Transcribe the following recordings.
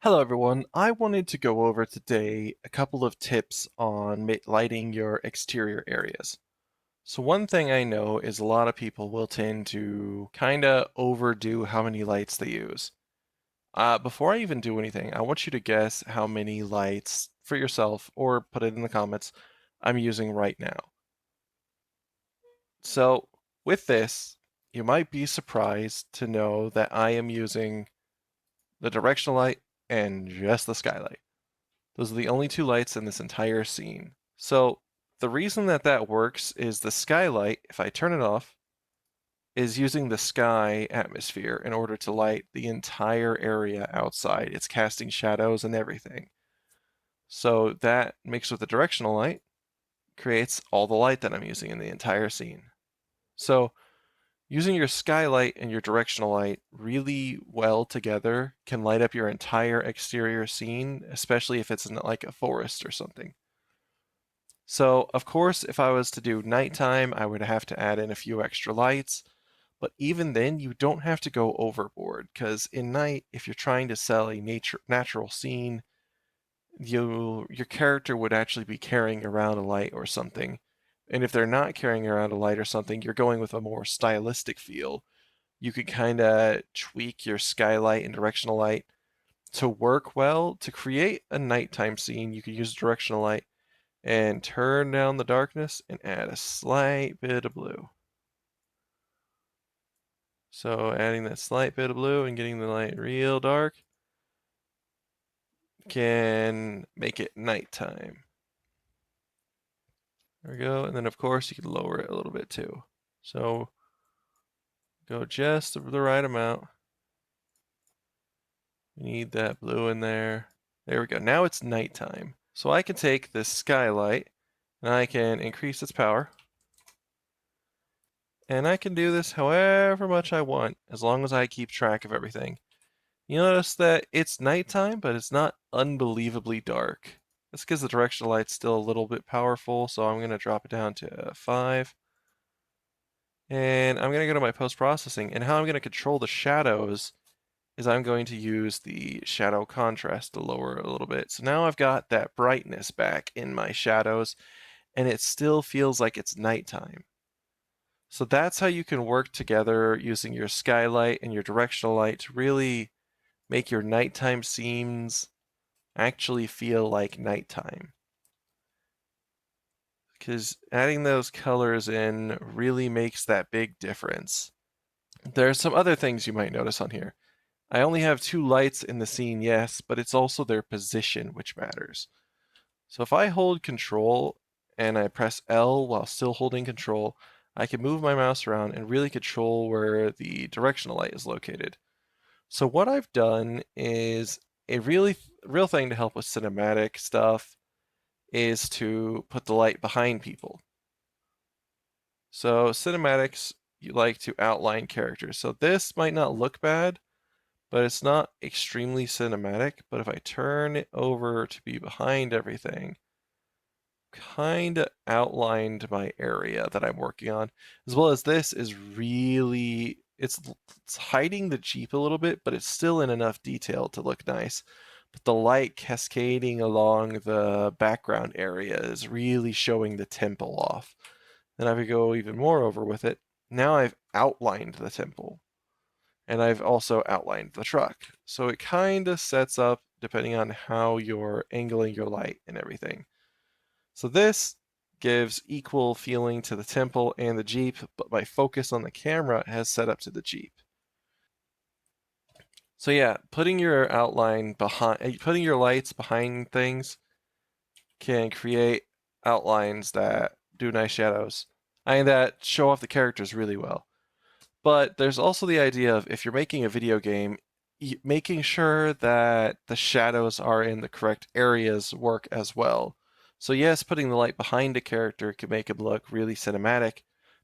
Hello everyone, I wanted to go over today a couple of tips on lighting your exterior areas. So one thing I know is a lot of people will tend to kind of overdo how many lights they use. Before I even do anything, I want you to guess how many lights for yourself or put it in the comments I'm using right now. So with this, you might be surprised to know that I am using the directional light and just the skylight. Those are the only two lights in this entire scene. So the reason that that works is the skylight, if I turn it off, is using the sky atmosphere in order to light the entire area outside. It's casting shadows and everything. So that mixed with the directional light creates all the light that I'm using in the entire scene. So using your skylight and your directional light really well together can light up your entire exterior scene, especially if it's in like a forest or something. So, of course, if I was to do nighttime, I would have to add in a few extra lights. But even then, you don't have to go overboard because in night, if you're trying to sell a natural scene, your character would actually be carrying around a light or something. And if they're not carrying around a light or something, you're going with a more stylistic feel. You could kind of tweak your skylight and directional light to work well. To create a nighttime scene, you could use directional light and turn down the darkness and add a slight bit of blue. So adding that slight bit of blue and getting the light real dark can make it nighttime. There we go. And then of course you can lower it a little bit too. So go just the right amount. We need that blue in there. There we go. Now it's nighttime. So I can take this skylight and I can increase its power. And I can do this however much I want as long as I keep track of everything. You notice that it's nighttime, but it's not unbelievably dark. That's because the directional light's still a little bit powerful, so I'm going to drop it down to 5. And I'm going to go to my post-processing, and how I'm going to control the shadows is I'm going to use the shadow contrast to lower it a little bit. So now I've got that brightness back in my shadows, and it still feels like it's nighttime. So that's how you can work together using your skylight and your directional light to really make your nighttime scenes actually feel like nighttime. Because adding those colors in really makes that big difference. There are some other things you might notice on here. I only have 2 lights in the scene, yes, but it's also their position which matters. So if I hold control and I press L while still holding control, I can move my mouse around and really control where the directional light is located. So what I've done is a real thing to help with cinematic stuff is to put the light behind people. So cinematics, you like to outline characters. So this might not look bad, but it's not extremely cinematic. But if I turn it over to be behind everything, kind of outlined my area that I'm working on, as well as this is really, it's hiding the Jeep a little bit, but it's still in enough detail to look nice. But the light cascading along the background area is really showing the temple off. Then I would go even more over with it. Now I've outlined the temple and I've also outlined the truck. So it kind of sets up depending on how you're angling your light and everything. So this gives equal feeling to the temple and the Jeep, but my focus on the camera has set up to the Jeep. So yeah, putting your outline behind, putting your lights behind things can create outlines that do nice shadows and that show off the characters really well. But there's also the idea of if you're making a video game, making sure that the shadows are in the correct areas work as well. So yes, putting the light behind a character can make him look really cinematic,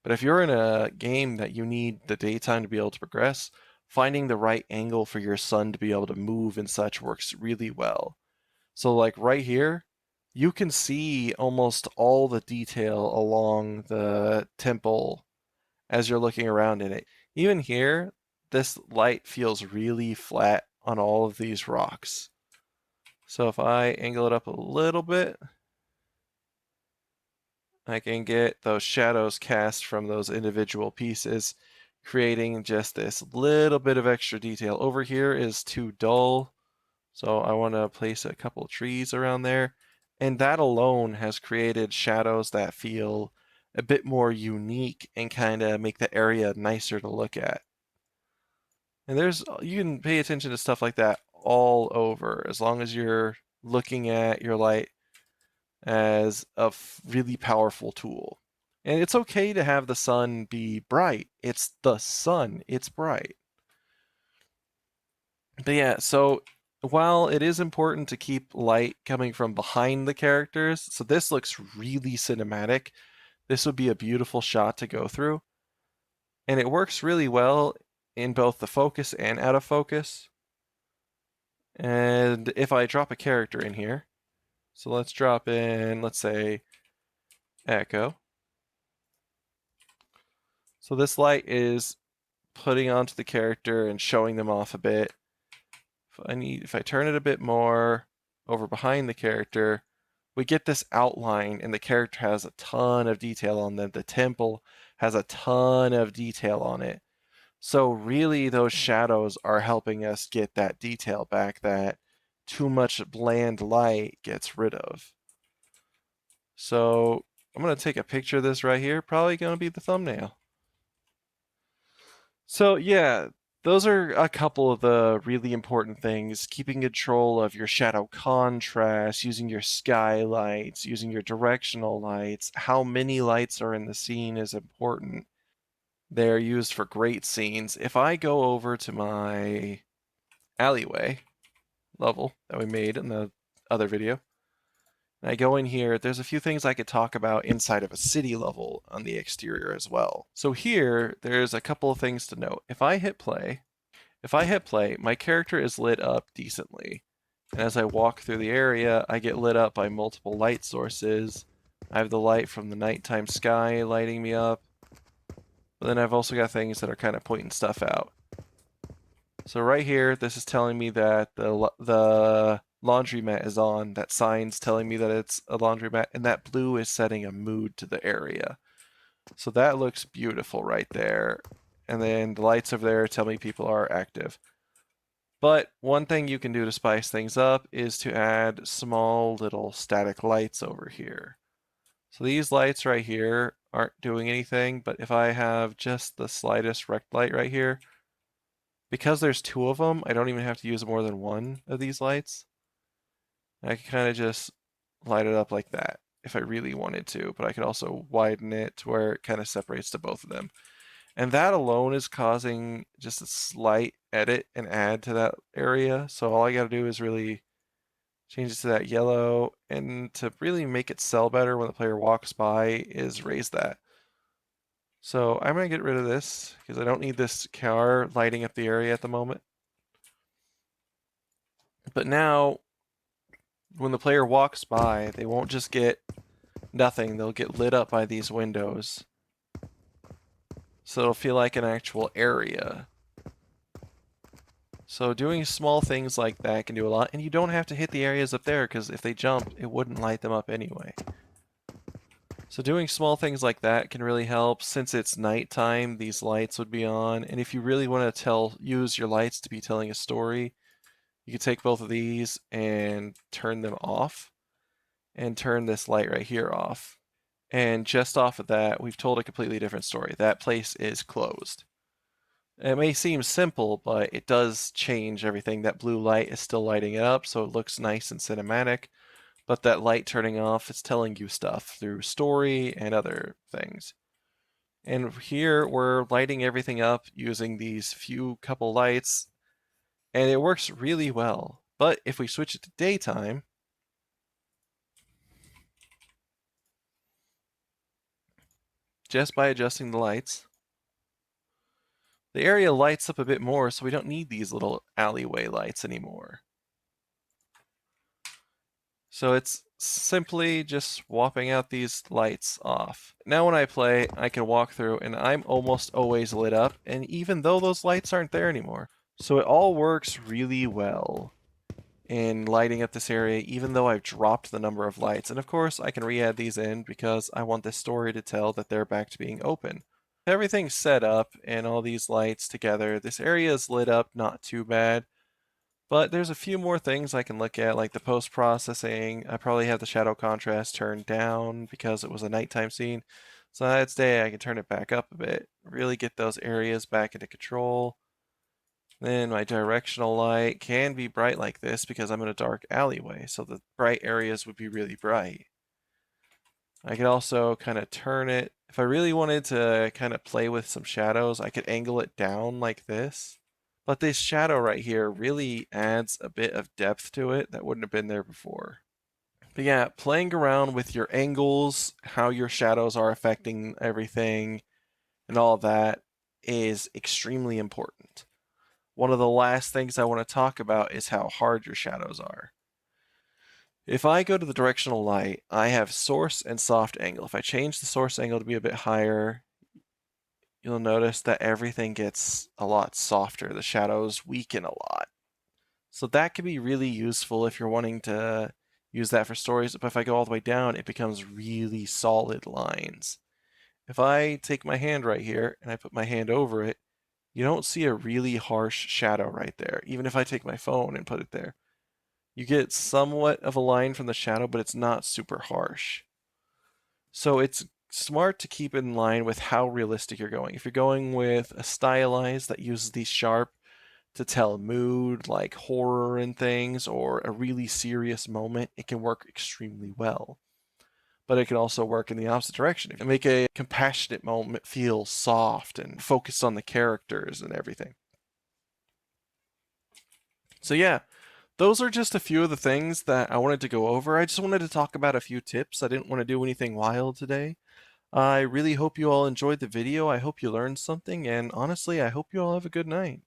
but if you're in a game that you need the daytime to be able to progress, finding the right angle for your sun to be able to move and such works really well. So like right here, you can see almost all the detail along the temple as you're looking around in it. Even here, this light feels really flat on all of these rocks. So if I angle it up a little bit, I can get those shadows cast from those individual pieces, creating just this little bit of extra detail. Over here is too dull, so I want to place a couple trees around there. And that alone has created shadows that feel a bit more unique and kind of make the area nicer to look at. And you can pay attention to stuff like that all over, as long as you're looking at your light as a really powerful tool. And it's okay to have the sun be bright. It's the sun, it's bright. But yeah, so while it is important to keep light coming from behind the characters, so this looks really cinematic. This would be a beautiful shot to go through. And it works really well in both the focus and out of focus. And if I drop a character in here, so let's drop in, let's say, Echo. So this light is putting onto the character and showing them off a bit. If I turn it a bit more over behind the character, we get this outline and the character has a ton of detail on them. The temple has a ton of detail on it. So really those shadows are helping us get that detail back that too much bland light gets rid of. So I'm going to take a picture of this right here, probably going to be the thumbnail. So yeah, those are a couple of the really important things. Keeping control of your shadow contrast, using your skylights, using your directional lights. How many lights are in the scene is important. They're used for great scenes. If I go over to my alleyway level that we made in the other video, and I go in here, there's a few things I could talk about inside of a city level on the exterior as well. So here, there's a couple of things to note. If I hit play, my character is lit up decently. And as I walk through the area, I get lit up by multiple light sources. I have the light from the nighttime sky lighting me up. But then I've also got things that are kind of pointing stuff out. So right here, this is telling me that the laundromat is on. That sign's telling me that it's a laundromat, and that blue is setting a mood to the area. So that looks beautiful right there. And then the lights over there tell me people are active. But one thing you can do to spice things up is to add small little static lights over here. So these lights right here aren't doing anything, but if I have just the slightest rect light right here, because there's two of them, I don't even have to use more than one of these lights. I can kind of just light it up like that if I really wanted to, but I could also widen it to where it kind of separates to both of them. And that alone is causing just a slight edit and add to that area. So all I got to do is really change it to that yellow, and to really make it sell better when the player walks by is raise that. So I'm going to get rid of this because I don't need this car lighting up the area at the moment. But now, when the player walks by, they won't just get nothing, they'll get lit up by these windows. So it'll feel like an actual area. So doing small things like that can do a lot, and you don't have to hit the areas up there because if they jump, it wouldn't light them up anyway. So doing small things like that can really help. Since it's nighttime, these lights would be on, and if you really want to use your lights to be telling a story, you can take both of these and turn them off, and turn this light right here off. And just off of that, we've told a completely different story. That place is closed. It may seem simple, but it does change everything. That blue light is still lighting it up, so it looks nice and cinematic. But that light turning off is telling you stuff through story and other things. And here we're lighting everything up using these few couple lights, and it works really well. But if we switch it to daytime, just by adjusting the lights, the area lights up a bit more, so we don't need these little alleyway lights anymore. So it's simply just swapping out these lights off. Now when I play, I can walk through and I'm almost always lit up, and even though those lights aren't there anymore. So it all works really well. in lighting up this area, even though I've dropped the number of lights. And of course, I can re-add these in because I want this story to tell that they're back to being open. Everything's set up and all these lights together. This area is lit up, not too bad. But there's a few more things I can look at, like the post-processing. I probably have the shadow contrast turned down because it was a nighttime scene. So that's day, I can turn it back up a bit, really get those areas back into control. Then my directional light can be bright like this because I'm in a dark alleyway, so the bright areas would be really bright. I could also kind of turn it. If I really wanted to kind of play with some shadows, I could angle it down like this. But this shadow right here really adds a bit of depth to it that wouldn't have been there before. But yeah, playing around with your angles, how your shadows are affecting everything, and all that is extremely important. One of the last things I want to talk about is how hard your shadows are. If I go to the directional light, I have source and soft angle. If I change the source angle to be a bit higher, you'll notice that everything gets a lot softer. The shadows weaken a lot. So that can be really useful if you're wanting to use that for stories. But if I go all the way down, it becomes really solid lines. If I take my hand right here and I put my hand over it, you don't see a really harsh shadow right there. Even if I take my phone and put it there, you get somewhat of a line from the shadow, but it's not super harsh. So it's smart to keep in line with how realistic you're going. If you're going with a stylized that uses these sharp to tell mood, like horror and things, or a really serious moment, it can work extremely well. But it can also work in the opposite direction. If you make a compassionate moment feel soft and focus on the characters and everything. So yeah, those are just a few of the things that I wanted to go over. I just wanted to talk about a few tips. I didn't want to do anything wild today. I really hope you all enjoyed the video. I hope you learned something, and honestly, I hope you all have a good night.